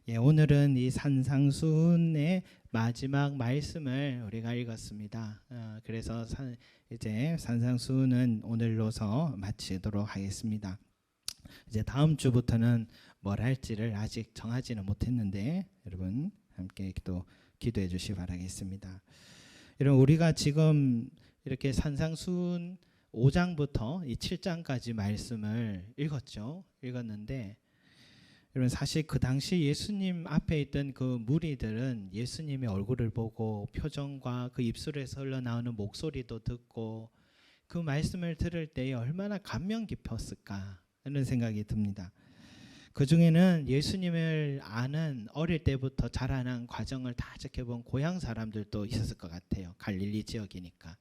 예, 오늘은 이 산상수훈의 마지막 말씀을 우리가 읽었습니다. 그래서 이제 산상수훈은 오늘로서 마치도록 하겠습니다. 이제 다음 주부터는 뭘 할지를 아직 정하지는 못했는데 여러분 함께 기도해 주시기 바라겠습니다. 여러분 우리가 지금 이렇게 산상수훈 5장부터 이 7장까지 말씀을 읽었는데 여러분 사실 그 당시 예수님 앞에 있던 그 무리들은 예수님의 얼굴을 보고 표정과 그 입술에서 흘러나오는 목소리도 듣고 그 말씀을 들을 때에 얼마나 감명 깊었을까 하는 생각이 듭니다. 그 중에는 예수님을 아는 어릴 때부터 자라난 과정을 다 지켜본 고향 사람들도 있었을 것 같아요. 갈릴리 지역이니까.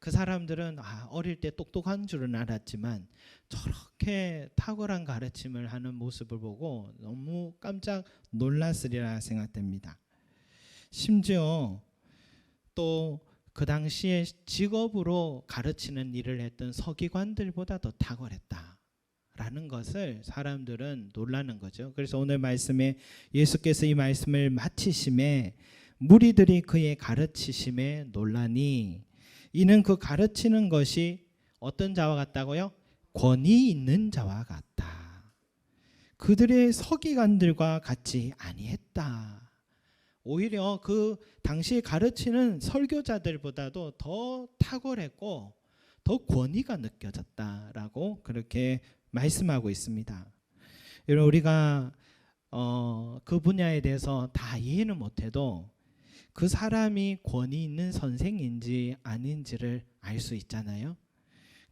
그 사람들은 어릴 때 똑똑한 줄은 알았지만 저렇게 탁월한 가르침을 하는 모습을 보고 너무 깜짝 놀랐으리라 생각됩니다. 심지어 또 그 당시에 직업으로 가르치는 일을 했던 서기관들보다 더 탁월했다라는 것을 사람들은 놀라는 거죠. 그래서 오늘 말씀에 예수께서 이 말씀을 마치심에 무리들이 그의 가르치심에 놀라니 이는 그 가르치는 것이 어떤 자와 같다고요? 권위 있는 자와 같다. 그들의 서기관들과 같이 아니했다. 오히려 그 당시에 가르치는 설교자들보다도 더 탁월했고 더 권위가 느껴졌다라고 그렇게 말씀하고 있습니다. 여러분 우리가 그 분야에 대해서 다 이해는 못해도 그 사람이 권위 있는 선생인지 아닌지를 알 수 있잖아요.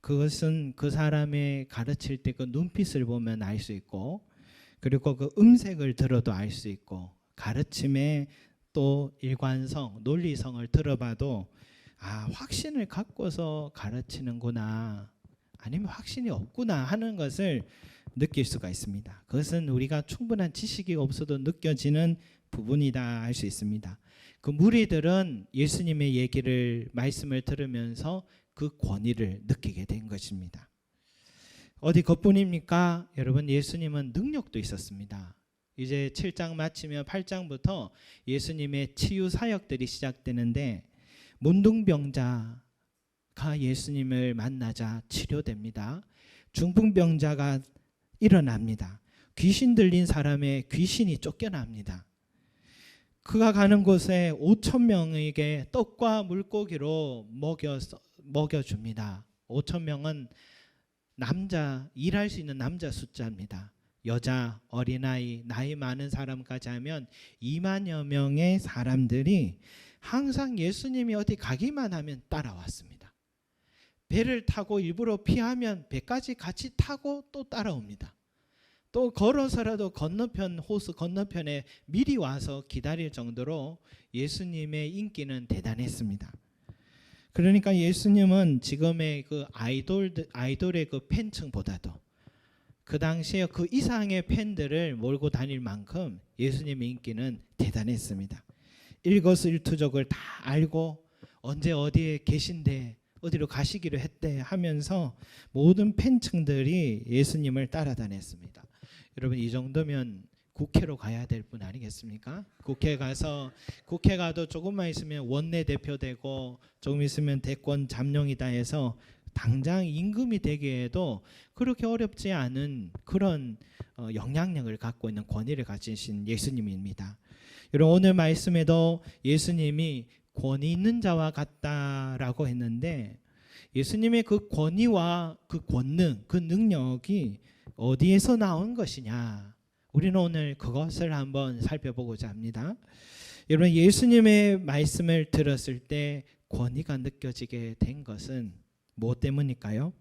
그것은 그 사람의 가르칠 때 그 눈빛을 보면 알 수 있고 그리고 그 음색을 들어도 알 수 있고 가르침의 또 일관성, 논리성을 들어봐도 확신을 갖고서 가르치는구나 아니면 확신이 없구나 하는 것을 느낄 수가 있습니다. 그것은 우리가 충분한 지식이 없어도 느껴지는 부분이다 할 수 있습니다. 그 무리들은 예수님의 말씀을 들으면서 그 권위를 느끼게 된 것입니다. 어디 그뿐입니까? 여러분 예수님은 능력도 있었습니다. 이제 7장 마치면 8장부터 예수님의 치유 사역들이 시작되는데 문둥병자가 예수님을 만나자 치료됩니다. 중풍병자가 일어납니다. 귀신 들린 사람의 귀신이 쫓겨납니다. 그가 가는 곳에 5,000명에게 떡과 물고기로 먹여줍니다. 5,000명은 일할 수 있는 남자 숫자입니다. 여자, 어린아이, 나이 많은 사람까지 하면 2만여 명의 사람들이 항상 예수님이 어디 가기만 하면 따라왔습니다. 배를 타고 일부러 피하면 배까지 같이 타고 또 따라옵니다. 또 걸어서라도 호수 건너편에 미리 와서 기다릴 정도로 예수님의 인기는 대단했습니다. 그러니까 예수님은 지금의 그 아이돌의 그 팬층보다도 그 당시에 그 이상의 팬들을 몰고 다닐 만큼 예수님의 인기는 대단했습니다. 일거수일투족을 다 알고 언제 어디에 계신데 어디로 가시기로 했대 하면서 모든 팬층들이 예수님을 따라다녔습니다. 여러분 이 정도면 국회로 가야 될 분 아니겠습니까? 국회 가도 조금만 있으면 원내대표 되고 조금 있으면 대권 잠룡이다 해서 당장 임금이 되기에도 그렇게 어렵지 않은 그런 영향력을 갖고 있는 권위를 가지신 예수님입니다. 여러분 오늘 말씀에도 예수님이 권위 있는 자와 같다라고 했는데 예수님의 그 권위와 그 권능, 그 능력이 어디에서 나온 것이냐? 우리는 오늘 그것을 한번 살펴보고자 합니다. 여러분 예수님의 말씀을 들었을 때 권위가 느껴지게 된 것은 무엇 때문일까요?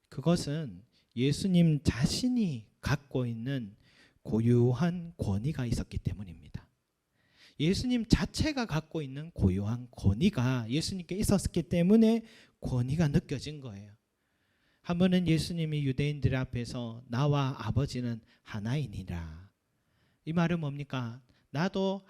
그것은 예수님 자신이 갖고 있는 고유한 권위가 있었기 때문입니다. 예수님 자체가 갖고 있는 고유한 권위가 예수님께 있었기 때문에 권위가 느껴진 거예요. 한 번은 예수님이 유대인들 앞에서 나와 아버지는 하나이니라. 이 말은 뭡니까? 나도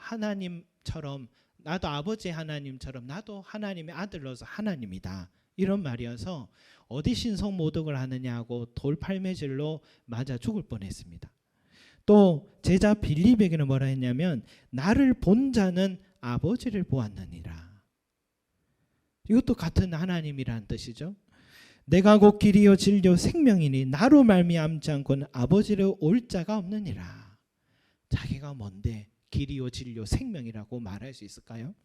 아버지 하나님처럼 나도 하나님의 아들로서 하나님이다. 이런 말이어서 어디 신성 모독을 하느냐고 돌팔매질로 맞아 죽을 뻔했습니다. 또 제자 빌립에게는 뭐라 했냐면 나를 본 자는 아버지를 보았느니라. 이것도 같은 하나님이라는 뜻이죠. 내가 곧 길이요 진리요 생명이니 나로 말미암지 않고는 아버지를 올 자가 없느니라. 자기가 뭔데 길이요 진리요 생명이라고 말할 수 있을까요?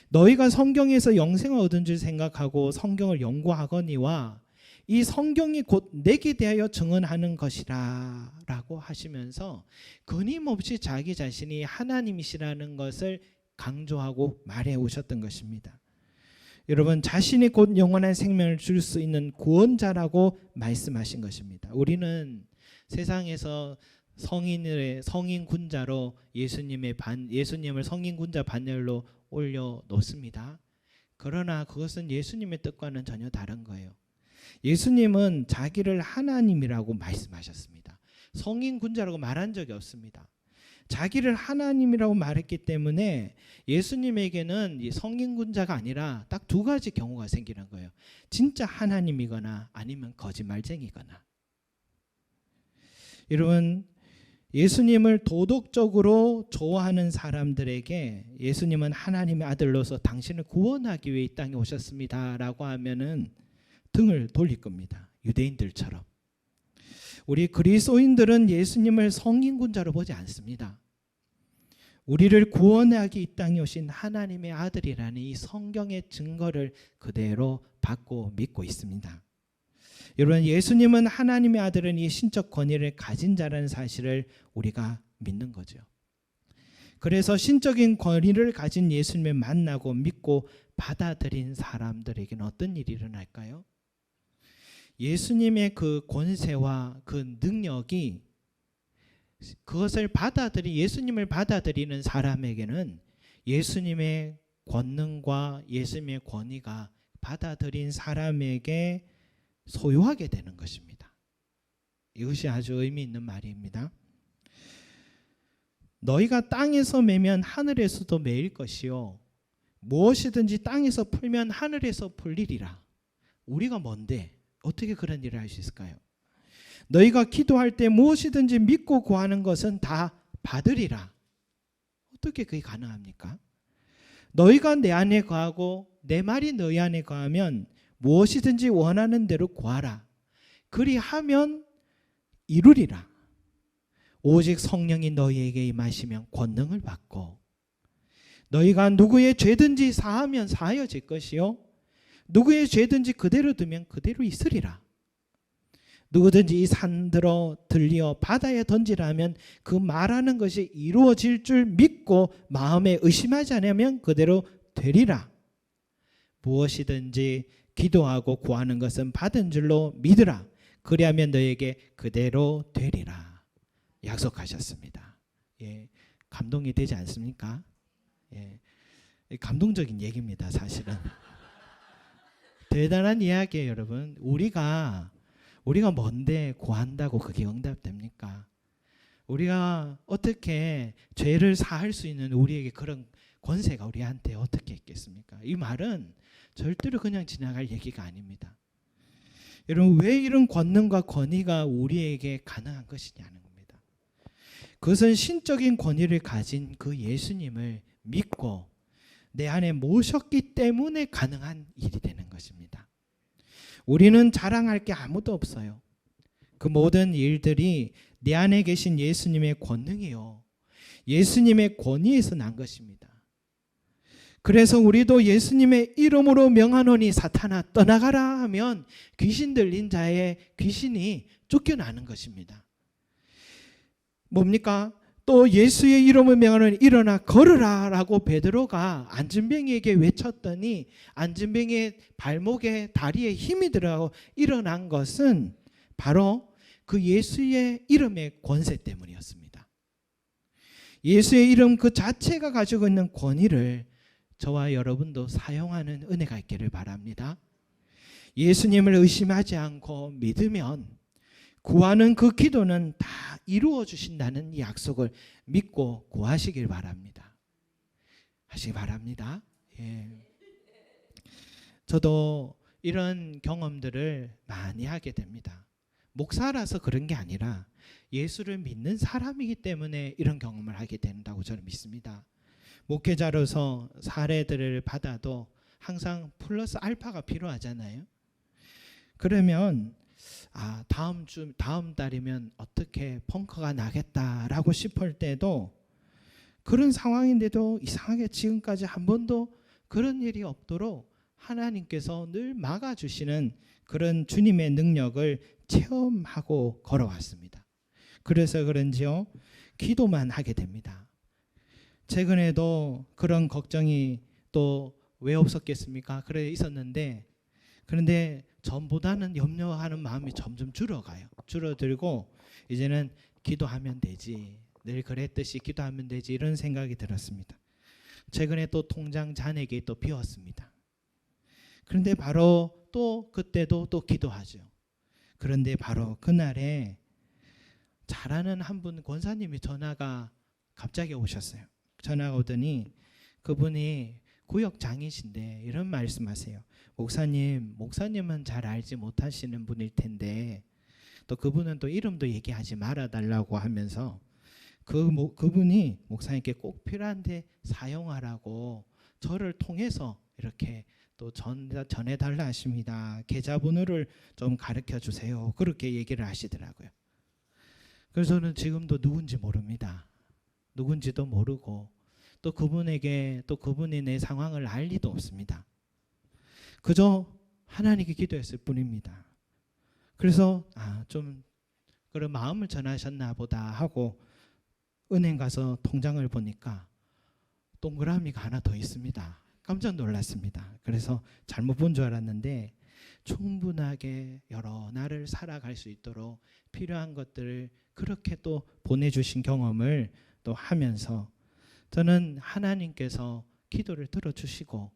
너희가 성경에서 영생을 얻은 줄 생각하고 성경을 연구하거니와 이 성경이 곧 내게 대하여 증언하는 것이라 라고 하시면서 끊임없이 자기 자신이 하나님이시라는 것을 강조하고 말해 오셨던 것입니다. 여러분, 자신이 곧 영원한 생명을 줄 수 있는 구원자라고 말씀하신 것입니다. 우리는 세상에서 성인 군자로 예수님을 성인 군자 반열로 올려 놓습니다. 그러나 그것은 예수님의 뜻과는 전혀 다른 거예요. 예수님은 자기를 하나님이라고 말씀하셨습니다. 성인 군자라고 말한 적이 없습니다. 자기를 하나님이라고 말했기 때문에 예수님에게는 성인 군자가 아니라 딱 두 가지 경우가 생기는 거예요. 진짜 하나님이거나 아니면 거짓말쟁이거나. 여러분, 예수님을 도덕적으로 좋아하는 사람들에게 예수님은 하나님의 아들로서 당신을 구원하기 위해 이 땅에 오셨습니다 라고 하면은 등을 돌릴 겁니다. 유대인들처럼. 우리 그리스도인들은 예수님을 성인군자로 보지 않습니다. 우리를 구원하기 이 땅에 오신 하나님의 아들이라는 이 성경의 증거를 그대로 받고 믿고 있습니다. 여러분, 예수님은 하나님의 아들은 이 신적 권위를 가진 자라는 사실을 우리가 믿는 거죠. 그래서 신적인 권위를 가진 예수님을 만나고 믿고 받아들인 사람들에게는 어떤 일이 일어날까요? 예수님의 그 권세와 그 능력이 그것을 예수님을 받아들이는 사람에게는 예수님의 권능과 예수님의 권위가 받아들인 사람에게 소유하게 되는 것입니다. 이것이 아주 의미 있는 말입니다. 너희가 땅에서 매면 하늘에서도 매일 것이요 무엇이든지 땅에서 풀면 하늘에서 풀리리라. 우리가 뭔데 어떻게 그런 일을 할 수 있을까요? 너희가 기도할 때 무엇이든지 믿고 구하는 것은 다 받으리라. 어떻게 그게 가능합니까? 너희가 내 안에 거하고 내 말이 너희 안에 거하면 무엇이든지 원하는 대로 구하라. 그리하면 이루리라. 오직 성령이 너희에게 임하시면 권능을 받고 너희가 누구의 죄든지 사하면 사하여질 것이요 누구의 죄든지 그대로 두면 그대로 있으리라. 누구든지 이 산 들어 바다에 던지라 하면 그 말하는 것이 이루어질 줄 믿고 마음에 의심하지 않으면 그대로 되리라. 무엇이든지 기도하고 구하는 것은 받은 줄로 믿으라. 그리하면 너에게 그대로 되리라. 약속하셨습니다. 예, 감동이 되지 않습니까? 예, 감동적인 얘기입니다, 사실은. 대단한 이야기예요, 여러분. 우리가 뭔데 구한다고 그게 응답됩니까? 우리가 어떻게 죄를 사할 수 있는 우리에게 그런 권세가 우리한테 어떻게 있겠습니까? 이 말은 절대로 그냥 지나갈 얘기가 아닙니다. 여러분, 왜 이런 권능과 권위가 우리에게 가능한 것이냐는 겁니다. 그것은 신적인 권위를 가진 그 예수님을 믿고 내 안에 모셨기 때문에 가능한 일이 되는 것입니다. 우리는 자랑할 게 아무도 없어요. 그 모든 일들이 내 안에 계신 예수님의 권능이요 예수님의 권위에서 난 것입니다. 그래서 우리도 예수님의 이름으로 명하노니 사탄아 떠나가라 하면 귀신 들린 자의 귀신이 쫓겨나는 것입니다. 뭡니까? 또 예수의 이름을 명하노니 일어나 걸으라 라고 베드로가 안진뱅이에게 외쳤더니 안진뱅이의 발목에 다리에 힘이 들어가고 일어난 것은 바로 그 예수의 이름의 권세 때문이었습니다. 예수의 이름 그 자체가 가지고 있는 권위를 저와 여러분도 사용하는 은혜가 있기를 바랍니다. 예수님을 의심하지 않고 믿으면 구하는 그 기도는 다 이루어 주신다는 이 약속을 믿고 구하시길 바랍니다. 하시기 바랍니다. 예. 저도 이런 경험들을 많이 하게 됩니다. 목사라서 그런 게 아니라 예수를 믿는 사람이기 때문에 이런 경험을 하게 된다고 저는 믿습니다. 목회자로서 사례들을 받아도 항상 플러스 알파가 필요하잖아요. 그러면 다음 달이면 어떻게 펑크가 나겠다라고 싶을 때도 그런 상황인데도 이상하게 지금까지 한 번도 그런 일이 없도록 하나님께서 늘 막아주시는 그런 주님의 능력을 체험하고 걸어왔습니다. 그래서 그런지요, 기도만 하게 됩니다. 최근에도 그런 걱정이 또 왜 없었겠습니까? 그래 있었는데, 그런데 전보다는 염려하는 마음이 점점 줄어들고 이제는 기도하면 되지, 늘 그랬듯이 기도하면 되지, 이런 생각이 들었습니다. 최근에 또 통장 잔액이 또 비었습니다. 그런데 바로 또 그때도 또 기도하죠. 그런데 바로 그날에 잘하는 한 분 권사님이 전화가 갑자기 오셨어요. 전화가 오더니 그분이 구역장이신데 이런 말씀하세요. 목사님은 잘 알지 못하시는 분일 텐데 또 그분은 또 이름도 얘기하지 말아달라고 하면서 그분이 목사님께 꼭 필요한데 사용하라고 저를 통해서 이렇게 또 전해달라 하십니다. 계좌번호를 좀 가르쳐 주세요. 그렇게 얘기를 하시더라고요. 그래서 저는 지금도 누군지 모릅니다. 누군지도 모르고 또 그분에게 또 그분이 내 상황을 알 리도 없습니다. 그저 하나님께 기도했을 뿐입니다. 그래서 좀 그런 마음을 전하셨나 보다 하고 은행 가서 통장을 보니까 동그라미가 하나 더 있습니다. 깜짝 놀랐습니다. 그래서 잘못 본 줄 알았는데 충분하게 여러 날을 살아갈 수 있도록 필요한 것들을 그렇게 또 보내주신 경험을 또 하면서 저는 하나님께서 기도를 들어주시고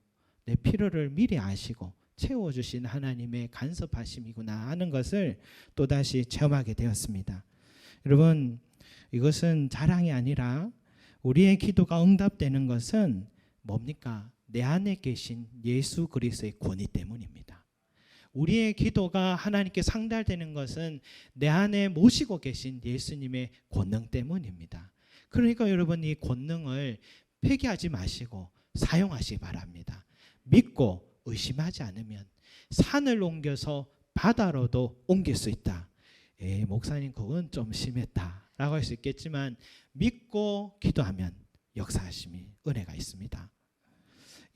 내 필요를 미리 아시고 채워주신 하나님의 간섭하심이구나 하는 것을 또다시 체험하게 되었습니다. 여러분, 이것은 자랑이 아니라 우리의 기도가 응답되는 것은 뭡니까? 내 안에 계신 예수 그리스도의 권위 때문입니다. 우리의 기도가 하나님께 상달되는 것은 내 안에 모시고 계신 예수님의 권능 때문입니다. 그러니까 여러분, 이 권능을 폐기하지 마시고 사용하시기 바랍니다. 믿고 의심하지 않으면 산을 옮겨서 바다로도 옮길 수 있다. 목사님 그건 좀 심했다 라고 할 수 있겠지만 믿고 기도하면 역사하심이 은혜가 있습니다.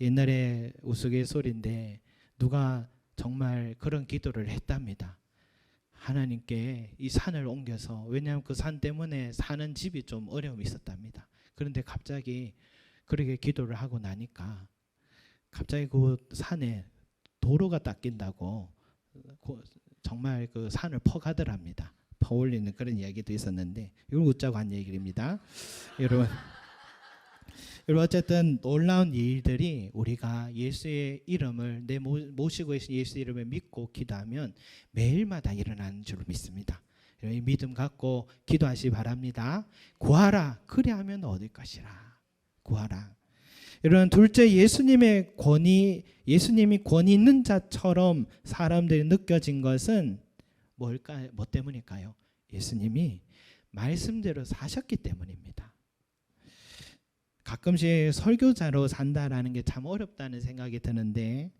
옛날에 우스갯소리인데 누가 정말 그런 기도를 했답니다. 하나님께 이 산을 옮겨서, 왜냐하면 그 산 때문에 사는 집이 좀 어려움이 있었답니다. 그런데 갑자기 그렇게 기도를 하고 나니까 갑자기 그 산에 도로가 닦인다고 정말 그 산을 퍼가더랍니다. 퍼올리는 그런 이야기도 있었는데 이걸 웃자고 한 얘기입니다. 여러분 어쨌든 놀라운 일들이 우리가 예수의 이름을 모시고 계신 예수의 이름을 믿고 기도하면 매일마다 일어나는 줄 믿습니다. 이 믿음 갖고 기도하시기 바랍니다. 구하라 그리하면 얻을 것이라. 구하라. 이런 둘째, 예수님이 권위 있는 자처럼 사람들이 느껴진 것은 뭐 때문일까요? 예수님이 말씀대로 사셨기 때문입니다. 가끔씩 설교자로 산다라는 게 참 어렵다는 생각이 드는데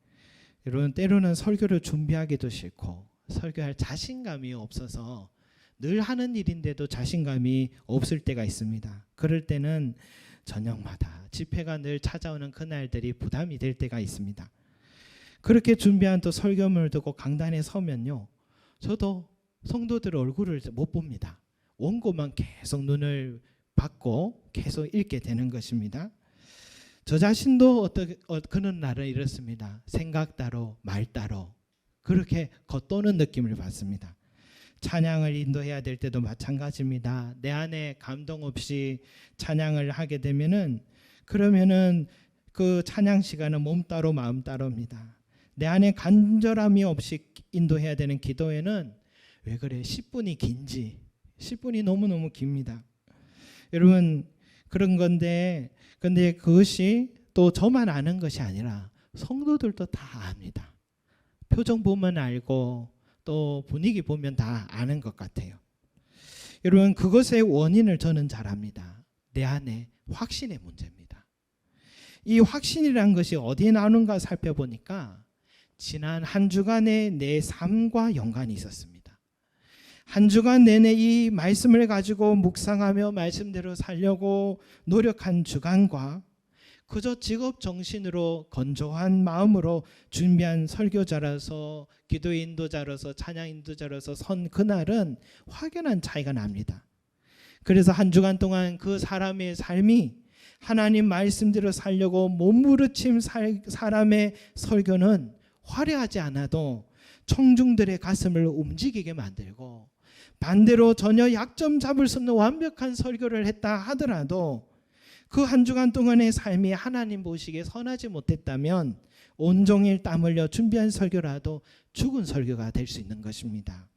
여러분, 때로는 설교를 준비하기도 싫고 설교할 자신감이 없어서 늘 하는 일인데도 자신감이 없을 때가 있습니다. 그럴 때는 저녁마다 집회가 늘 찾아오는 그날들이 부담이 될 때가 있습니다. 그렇게 준비한 또 설교문을 듣고 강단에 서면요, 저도 성도들 얼굴을 못 봅니다. 원고만 계속 눈을 받고 계속 읽게 되는 것입니다. 저 자신도 그런 날은 이렇습니다. 생각 따로 말 따로 그렇게 겉도는 느낌을 받습니다. 찬양을 인도해야 될 때도 마찬가지입니다. 내 안에 감동 없이 찬양을 하게 되면은 그러면은 그 찬양 시간은 몸 따로 마음 따로입니다. 내 안에 간절함이 없이 인도해야 되는 기도에는 왜 그래 10분이 긴지 10분이 너무너무 깁니다. 여러분, 그런 건데 근데 그것이 또 저만 아는 것이 아니라 성도들도 다 압니다. 표정 보면 알고 또 분위기 보면 다 아는 것 같아요. 여러분, 그것의 원인을 저는 잘 압니다. 내 안에 확신의 문제입니다. 이 확신이란 것이 어디에 나오는가 살펴보니까 지난 한 주간의 내 삶과 연관이 있었습니다. 한 주간 내내 이 말씀을 가지고 묵상하며 말씀대로 살려고 노력한 주간과 그저 직업 정신으로 건조한 마음으로 준비한 설교자라서 기도 인도자로서 찬양 인도자로서 선 그날은 확연한 차이가 납니다. 그래서 한 주간 동안 그 사람의 삶이 하나님 말씀대로 살려고 몸부림친 사람의 설교는 화려하지 않아도 청중들의 가슴을 움직이게 만들고, 반대로 전혀 약점 잡을 수 없는 완벽한 설교를 했다 하더라도 그 한 주간 동안의 삶이 하나님 보시기에 선하지 못했다면 온종일 땀 흘려 준비한 설교라도 죽은 설교가 될 수 있는 것입니다.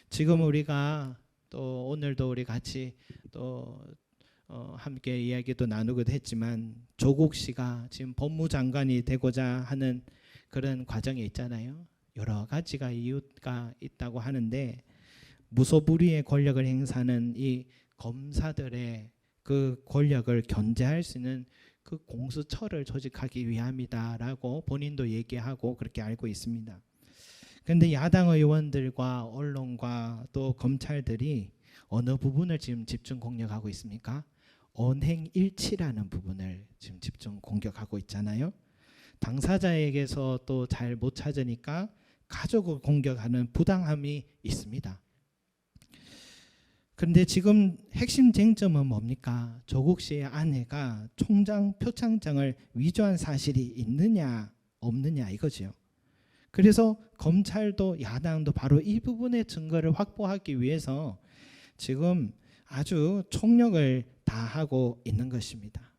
지금 우리가 또 오늘도 우리 같이 또 함께 이야기도 나누기도 했지만 조국 씨가 지금 법무장관이 되고자 하는 그런 과정에 있잖아요. 여러 가지가 이유가 있다고 하는데 무소불위의 권력을 행사하는 이 검사들의 그 권력을 견제할 수 있는 그 공수처를 조직하기 위함이다라고 본인도 얘기하고 그렇게 알고 있습니다. 그런데 야당 의원들과 언론과 또 검찰들이 어느 부분을 지금 집중 공격하고 있습니까? 언행일치라는 부분을 지금 집중 공격하고 있잖아요. 당사자에게서 또 잘 못 찾으니까 가족을 공격하는 부당함이 있습니다. 그런데 지금 핵심 쟁점은 뭡니까? 조국 씨의 아내가 총장 표창장을 위조한 사실이 있느냐 없느냐 이거죠. 그래서 검찰도 야당도 바로 이 부분의 증거를 확보하기 위해서 지금 아주 총력을 다하고 있는 것입니다.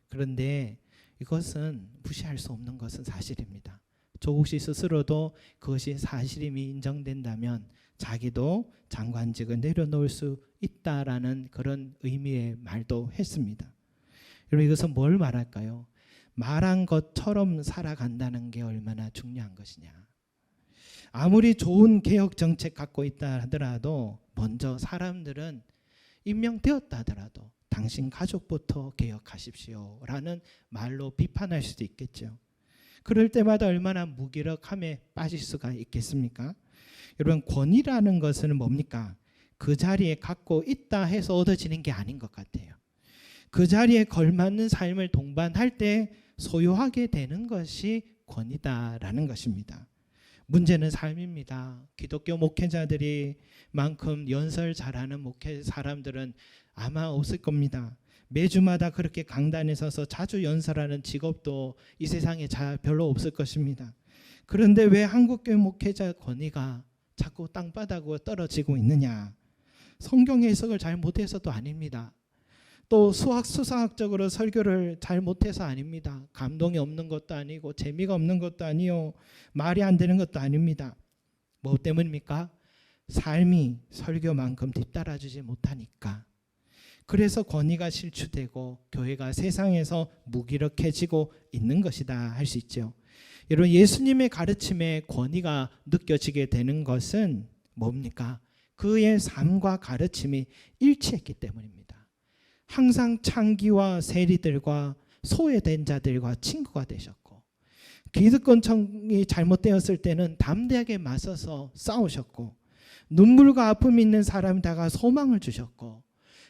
그런데 이것은 무시할 수 없는 것은 사실입니다. 조국 씨 스스로도 그것이 사실임이 인정된다면 자기도 장관직을 내려놓을 수 있다라는 그런 의미의 말도 했습니다. 여러분, 이것은 뭘 말할까요? 말한 것처럼 살아간다는 게 얼마나 중요한 것이냐. 아무리 좋은 개혁 정책 갖고 있다 하더라도 먼저 사람들은 임명되었다 하더라도 당신 가족부터 개혁하십시오라는 말로 비판할 수도 있겠죠. 그럴 때마다 얼마나 무기력함에 빠질 수가 있겠습니까? 여러분, 권위라는 것은 뭡니까? 그 자리에 갖고 있다 해서 얻어지는 게 아닌 것 같아요. 그 자리에 걸맞는 삶을 동반할 때 소유하게 되는 것이 권위다라는 것입니다. 문제는 삶입니다. 기독교 목회자들이 만큼 연설 잘하는 목회 사람들은 아마 없을 겁니다. 매주마다 그렇게 강단에 서서 자주 연설하는 직업도 이 세상에 별로 없을 것입니다. 그런데 왜 한국교회 목회자 권위가 자꾸 땅바닥으로 떨어지고 있느냐? 성경 해석을 잘 못해서도 아닙니다. 또 수학적으로 설교를 잘 못해서 아닙니다. 감동이 없는 것도 아니고 재미가 없는 것도 아니요, 말이 안 되는 것도 아닙니다. 뭐 때문입니까? 삶이 설교만큼 뒤따라주지 못하니까. 그래서 권위가 실추되고 교회가 세상에서 무기력해지고 있는 것이다 할 수 있죠. 여러분, 예수님의 가르침에 권위가 느껴지게 되는 것은 뭡니까? 그의 삶과 가르침이 일치했기 때문입니다. 항상 창기와 세리들과 소외된 자들과 친구가 되셨고, 기득권층이 잘못되었을 때는 담대하게 맞서서 싸우셨고, 눈물과 아픔이 있는 사람에다가 소망을 주셨고,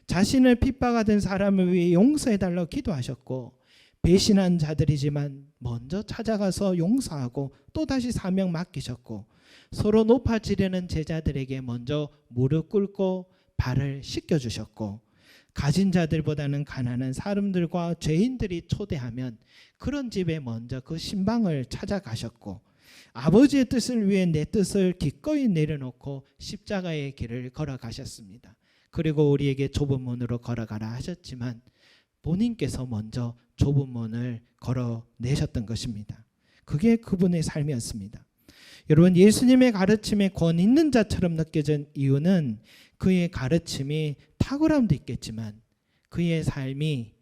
자신을 핍박하던 사람을 위해 용서해달라고 기도하셨고, 배신한 자들이지만 먼저 찾아가서 용서하고 또다시 사명 맡기셨고, 서로 높아지려는 제자들에게 먼저 무릎 꿇고 발을 씻겨주셨고, 가진 자들보다는 가난한 사람들과 죄인들이 초대하면 그런 집에 먼저 그 신방을 찾아가셨고, 아버지의 뜻을 위해 내 뜻을 기꺼이 내려놓고 십자가의 길을 걸어가셨습니다. 그리고 우리에게 좁은 문으로 걸어가라 하셨지만 본인께서 먼저 좁은 문을 걸어내셨던 것입니다. 그게 그분의 삶이었습니다. 여러분, 예수님의 가르침에 권위 있는 자처럼 느껴진 이유는 그의 가르침이 탁월함도 있겠지만 그의 삶이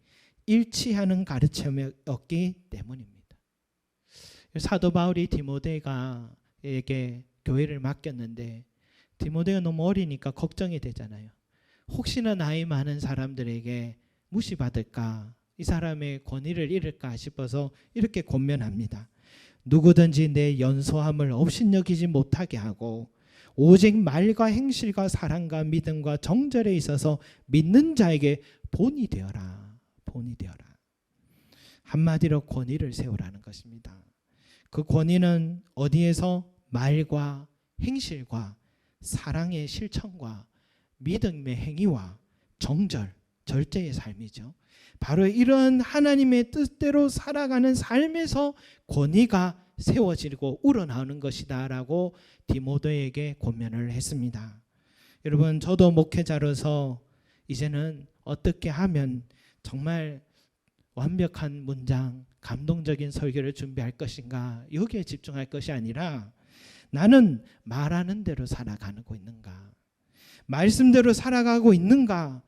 일치하는 가르침이었기 때문입니다. 사도 바울이 디모데에게 교회를 맡겼는데 디모데가 너무 어리니까 걱정이 되잖아요. 혹시나 나이 많은 사람들에게 무시받을까, 이 사람의 권위를 잃을까 싶어서 이렇게 권면합니다. 누구든지 내 연소함을 업신여기지 못하게 하고 오직 말과 행실과 사랑과 믿음과 정절에 있어서 믿는 자에게 본이 되어라. 본이 되어라. 한마디로 권위를 세우라는 것입니다. 그 권위는 어디에서? 말과 행실과 사랑의 실천과 믿음의 행위와 정절, 절제의 삶이죠. 바로 이런 하나님의 뜻대로 살아가는 삶에서 권위가 세워지고 우러나오는 것이다 라고 디모데에게 권면을 했습니다. 여러분, 저도 목회자로서 이제는 어떻게 하면 정말 완벽한 문장, 감동적인 설교를 준비할 것인가, 여기에 집중할 것이 아니라 나는 말하는 대로 살아가고 있는가, 말씀대로 살아가고 있는가,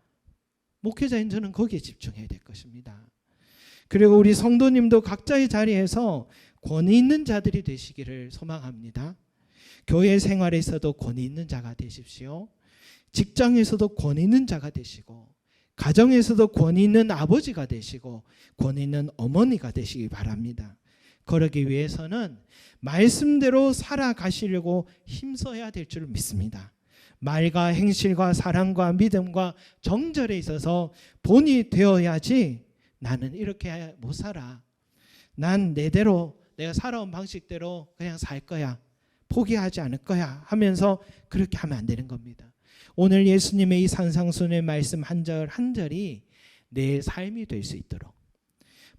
목회자인 저는 거기에 집중해야 될 것입니다. 그리고 우리 성도님도 각자의 자리에서 권위 있는 자들이 되시기를 소망합니다. 교회 생활에서도 권위 있는 자가 되십시오. 직장에서도 권위 있는 자가 되시고, 가정에서도 권위 있는 아버지가 되시고 권위 있는 어머니가 되시기 바랍니다. 그러기 위해서는 말씀대로 살아가시려고 힘써야 될 줄 믿습니다. 말과 행실과 사랑과 믿음과 정절에 있어서 본이 되어야지 나는 이렇게 못 살아, 난 내대로 내가 살아온 방식대로 그냥 살 거야, 포기하지 않을 거야 하면서 그렇게 하면 안 되는 겁니다. 오늘 예수님의 이 산상수훈의 말씀 한 절 한 절이 내 삶이 될 수 있도록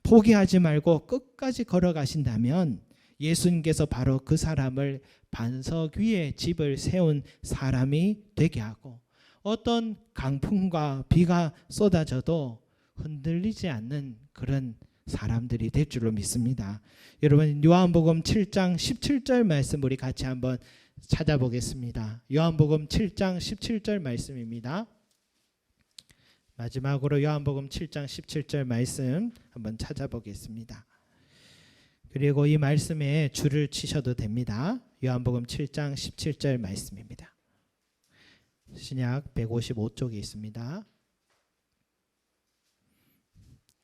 포기하지 말고 끝까지 걸어가신다면 예수님께서 바로 그 사람을 반석 위에 집을 세운 사람이 되게 하고 어떤 강풍과 비가 쏟아져도 흔들리지 않는 그런 사람들이 될 줄로 믿습니다. 여러분, 요한복음 7장 17절 말씀 우리 같이 한번 찾아보겠습니다. 요한복음 7장 17절 말씀입니다. 마지막으로 요한복음 7장 17절 말씀 한번 찾아보겠습니다. 그리고 이 말씀에 줄을 치셔도 됩니다. 요한복음 7장 17절 말씀입니다. 신약 155쪽에 있습니다.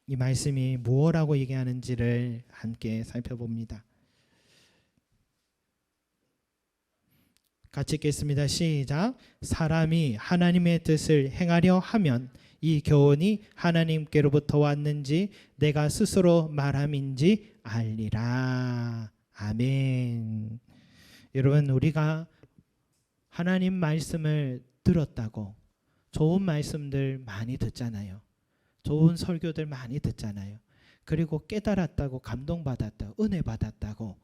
이 말씀이 무엇라고 얘기하는지를 함께 살펴봅니다. 같이 읽겠습니다. 시작. 사람이 하나님의 뜻을 행하려 하면 이 교훈이 하나님께로부터 왔는지 내가 스스로 말함인지 알리라. 아멘. 여러분, 우리가 하나님 말씀을 들었다고 좋은 말씀들 많이 듣잖아요. 좋은 설교들 많이 듣잖아요. 그리고 깨달았다고, 감동받았다고, 은혜 받았다고.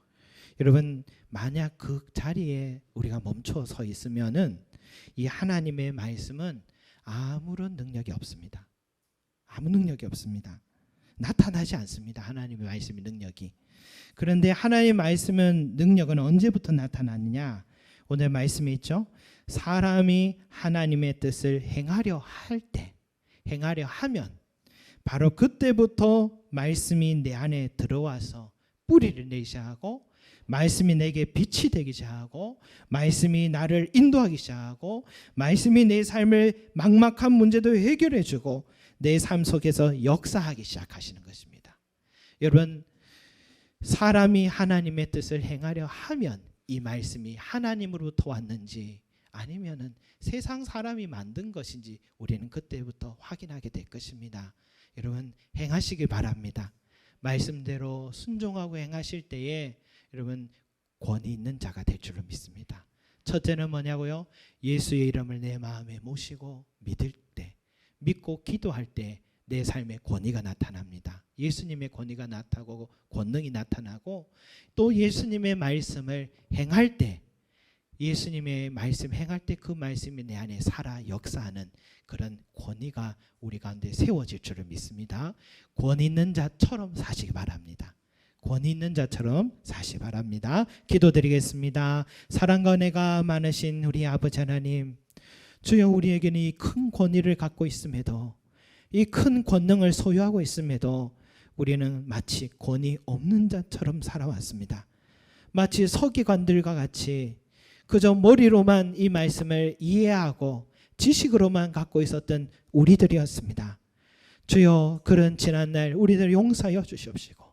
여러분, 만약 그 자리에 우리가 멈춰 서 있으면은 이 하나님의 말씀은 아무런 능력이 없습니다. 아무 능력이 없습니다. 나타나지 않습니다. 하나님의 말씀의 능력이. 그런데 하나님의 말씀은 능력은 언제부터 나타나느냐? 오늘 말씀에 있죠. 사람이 하나님의 뜻을 행하려 할 때, 행하려 하면 바로 그때부터 말씀이 내 안에 들어와서 뿌리를 내기 시작하고 말씀이 내게 빛이 되기 시작하고 말씀이 나를 인도하기 시작하고 말씀이 내 삶을 막막한 문제도 해결해 주고 내 삶 속에서 역사하기 시작하시는 것입니다. 여러분, 사람이 하나님의 뜻을 행하려 하면 이 말씀이 하나님으로부터 왔는지 아니면은 세상 사람이 만든 것인지 우리는 그때부터 확인하게 될 것입니다. 여러분, 행하시길 바랍니다. 말씀대로 순종하고 행하실 때에 여러분 권위 있는 자가 될 줄로 믿습니다. 첫째는 뭐냐고요? 예수의 이름을 내 마음에 모시고 믿을 때, 믿고 기도할 때 내 삶에 권위가 나타납니다. 예수님의 권위가 나타나고 권능이 나타나고 또 예수님의 말씀을 행할 때, 예수님의 말씀 행할 때 그 말씀이 내 안에 살아 역사하는 그런 권위가 우리 가운데 세워질 줄을 믿습니다. 권위 있는 자처럼 사시기 바랍니다. 권위 있는 자처럼 사시기 바랍니다. 기도드리겠습니다. 사랑과 은혜가 많으신 우리 아버지 하나님, 주여, 우리에게는 이 큰 권위를 갖고 있음에도, 이 큰 권능을 소유하고 있음에도 우리는 마치 권위 없는 자처럼 살아왔습니다. 마치 서기관들과 같이 그저 머리로만 이 말씀을 이해하고 지식으로만 갖고 있었던 우리들이었습니다. 주여, 그런 지난날 우리들 용서하여 주시옵시고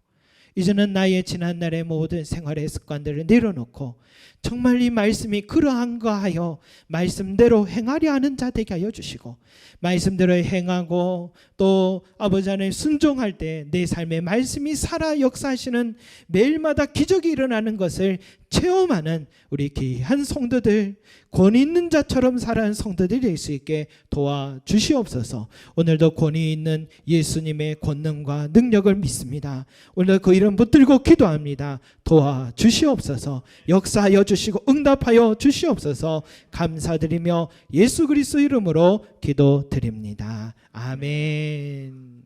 이제는 나의 지난날의 모든 생활의 습관들을 내려놓고 정말 이 말씀이 그러한가 하여 말씀대로 행하려 하는 자 되게 하여 주시고 말씀대로 행하고 또 아버지 하나님 순종할 때 내 삶의 말씀이 살아 역사하시는 매일마다 기적이 일어나는 것을 체험하는 우리 귀한 성도들, 권위 있는 자처럼 살아가는 성도들이 될 수 있게 도와주시옵소서. 오늘도 권위 있는 예수님의 권능과 능력을 믿습니다. 오늘 그 이름 붙들고 기도합니다. 도와주시옵소서. 역사하여 주시고 응답하여 주시옵소서. 감사드리며 예수 그리스도 이름으로 기도드립니다. 아멘.